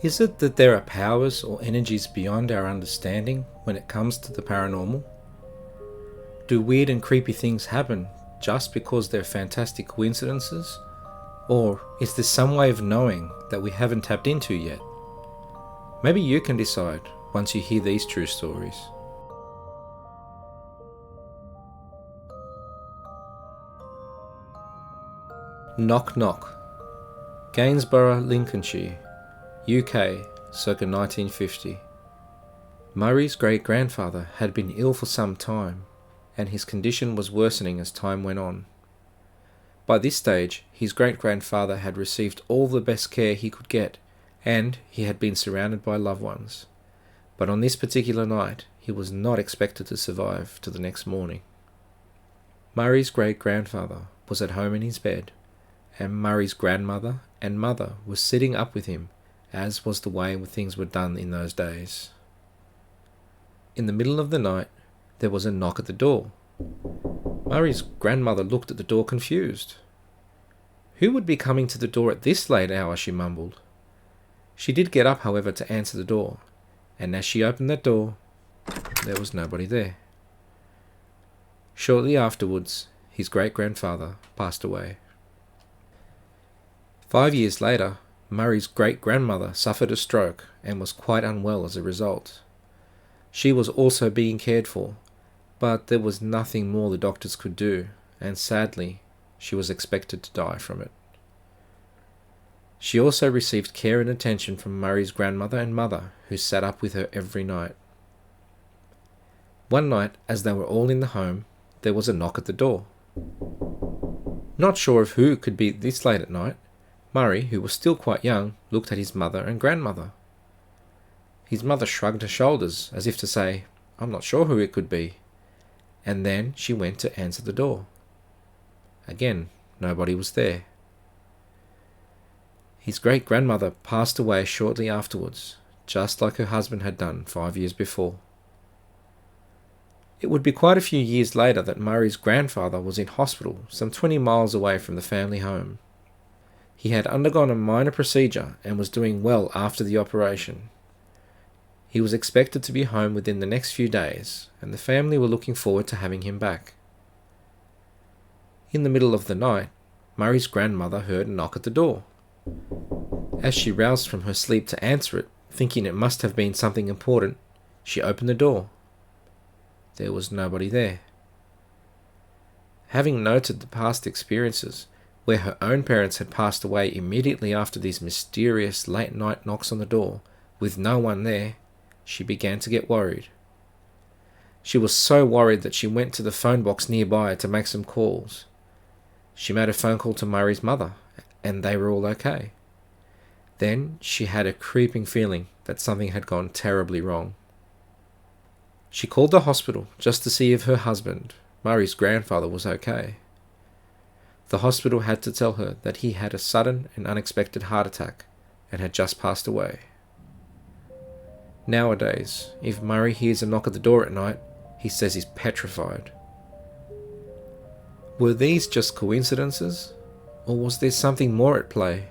Is it that there are powers or energies beyond our understanding when it comes to the paranormal? Do weird and creepy things happen just because they're fantastic coincidences? Or is there some way of knowing that we haven't tapped into yet? Maybe you can decide once you hear these true stories. Knock Knock, Gainsborough, Lincolnshire, UK, circa 1950. Murray's great-grandfather had been ill for some time, and his condition was worsening as time went on. By this stage, his great-grandfather had received all the best care he could get, and he had been surrounded by loved ones. But on this particular night, he was not expected to survive to the next morning. Murray's great-grandfather was at home in his bed, and Murray's grandmother and mother were sitting up with him, as was the way things were done in those days. In the middle of the night, there was a knock at the door. Murray's grandmother looked at the door confused. "Who would be coming to the door at this late hour?" she mumbled. She did get up, however, to answer the door, and as she opened that door, there was nobody there. Shortly afterwards, his great-grandfather passed away. 5 years later, Murray's great-grandmother suffered a stroke and was quite unwell as a result. She was also being cared for, but there was nothing more the doctors could do, and sadly, she was expected to die from it. She also received care and attention from Murray's grandmother and mother, who sat up with her every night. One night, as they were all in the home, there was a knock at the door. Not sure of who could be this late at night, Murray, who was still quite young, looked at his mother and grandmother. His mother shrugged her shoulders, as if to say, "I'm not sure who it could be," and then she went to answer the door. Again, nobody was there. His great-grandmother passed away shortly afterwards, just like her husband had done 5 years before. It would be quite a few years later that Murray's grandfather was in hospital some 20 miles away from the family home. He had undergone a minor procedure and was doing well after the operation. He was expected to be home within the next few days, and the family were looking forward to having him back. In the middle of the night, Murray's grandmother heard a knock at the door. As she roused from her sleep to answer it, thinking it must have been something important, she opened the door. There was nobody there. Having noted the past experiences, where her own parents had passed away immediately after these mysterious late-night knocks on the door, with no one there, she began to get worried. She was so worried that she went to the phone box nearby to make some calls. She made a phone call to Murray's mother, and they were all okay. Then she had a creeping feeling that something had gone terribly wrong. She called the hospital just to see if her husband, Murray's grandfather, was okay. The hospital had to tell her that he had a sudden and unexpected heart attack and had just passed away. Nowadays, if Murray hears a knock at the door at night, he says he's petrified. Were these just coincidences, or was there something more at play?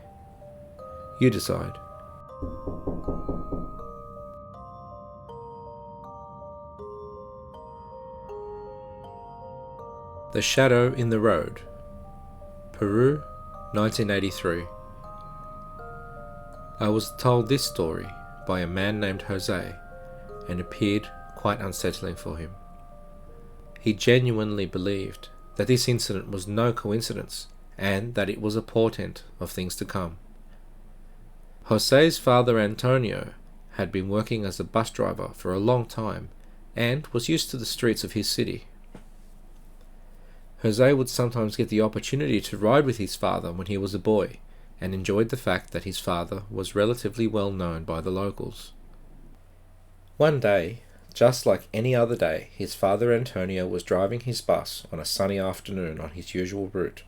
You decide. The Shadow in the Road, Peru, 1983. I was told this story by a man named Jose, and appeared quite unsettling for him. He genuinely believed that this incident was no coincidence, and that it was a portent of things to come. Jose's father Antonio had been working as a bus driver for a long time, and was used to the streets of his city. Jose would sometimes get the opportunity to ride with his father when he was a boy, and enjoyed the fact that his father was relatively well known by the locals. One day, just like any other day, his father Antonio was driving his bus on a sunny afternoon on his usual route,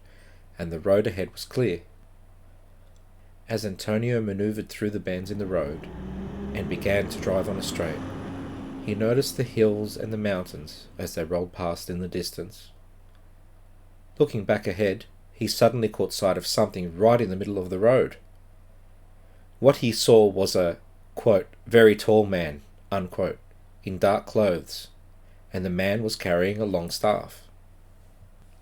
and the road ahead was clear. As Antonio manoeuvred through the bends in the road and began to drive on a straight, he noticed the hills and the mountains as they rolled past in the distance. Looking back ahead, he suddenly caught sight of something right in the middle of the road. What he saw was a, quote, very tall man, unquote, in dark clothes, and the man was carrying a long staff.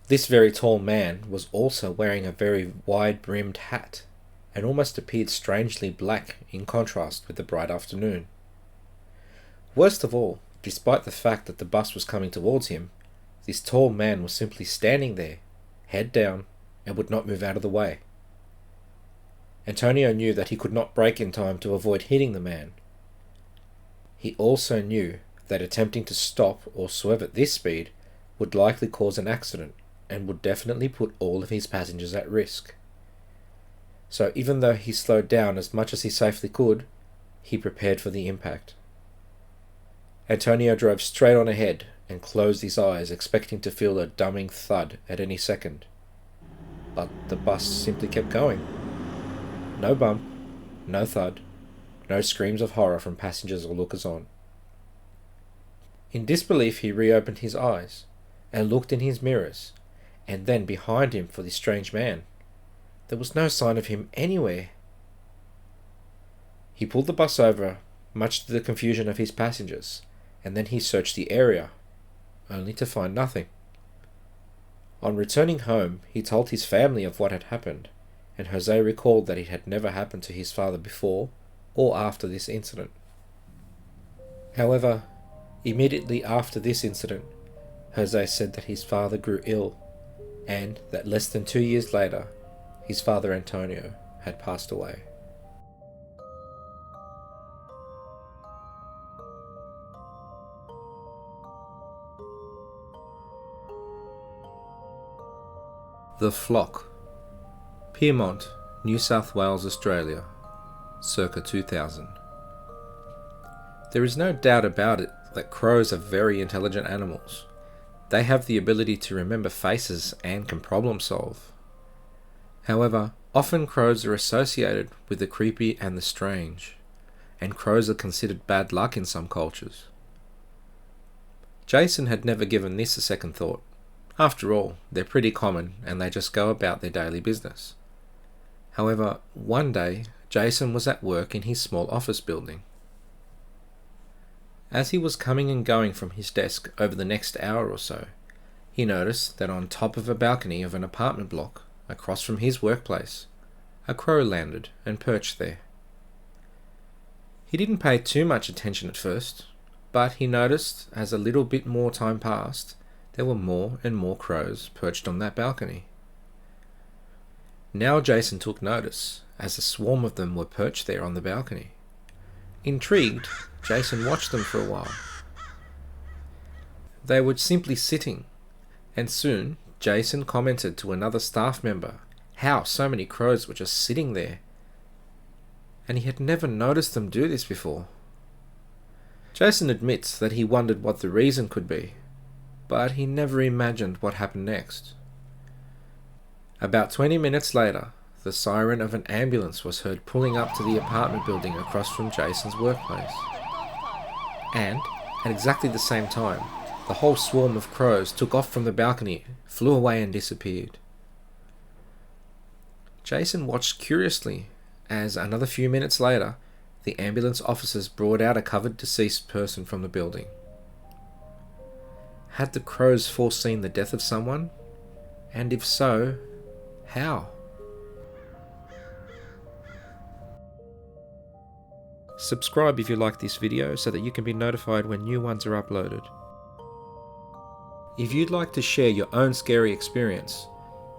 This very tall man was also wearing a very wide-brimmed hat, and almost appeared strangely black in contrast with the bright afternoon. Worst of all, despite the fact that the bus was coming towards him, this tall man was simply standing there, head down, and would not move out of the way. Antonio knew that he could not brake in time to avoid hitting the man. He also knew that attempting to stop or swerve at this speed would likely cause an accident and would definitely put all of his passengers at risk. So even though he slowed down as much as he safely could, he prepared for the impact. Antonio drove straight on ahead and closed his eyes, expecting to feel a dumbing thud at any second. But the bus simply kept going. No bump, no thud, no screams of horror from passengers or lookers-on. In disbelief, he reopened his eyes and looked in his mirrors, and then behind him for the strange man. There was no sign of him anywhere. He pulled the bus over, much to the confusion of his passengers, and then he searched the area, only to find nothing. On returning home, he told his family of what had happened, and Jose recalled that it had never happened to his father before or after this incident. However, immediately after this incident, Jose said that his father grew ill, and that less than 2 years later, his father Antonio had passed away. The Flock, Pyrmont, New South Wales, Australia, circa 2000. There is no doubt about it that crows are very intelligent animals. They have the ability to remember faces and can problem solve. However, often crows are associated with the creepy and the strange, and crows are considered bad luck in some cultures. Jason had never given this a second thought. After all, they're pretty common and they just go about their daily business. However, one day, Jason was at work in his small office building. As he was coming and going from his desk over the next hour or so, he noticed that on top of a balcony of an apartment block, across from his workplace, a crow landed and perched there. He didn't pay too much attention at first, but he noticed as a little bit more time passed, there were more and more crows perched on that balcony. Now Jason took notice, as a swarm of them were perched there on the balcony. Intrigued, Jason watched them for a while. They were simply sitting, and soon Jason commented to another staff member how so many crows were just sitting there, and he had never noticed them do this before. Jason admits that he wondered what the reason could be, but he never imagined what happened next. About 20 minutes later, the siren of an ambulance was heard pulling up to the apartment building across from Jason's workplace. And, at exactly the same time, the whole swarm of crows took off from the balcony, flew away and disappeared. Jason watched curiously as, another few minutes later, the ambulance officers brought out a covered deceased person from the building. Had the crows foreseen the death of someone? And if so, how? Subscribe if you like this video so that you can be notified when new ones are uploaded. If you'd like to share your own scary experience,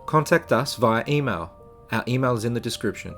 contact us via email. Our email is in the description.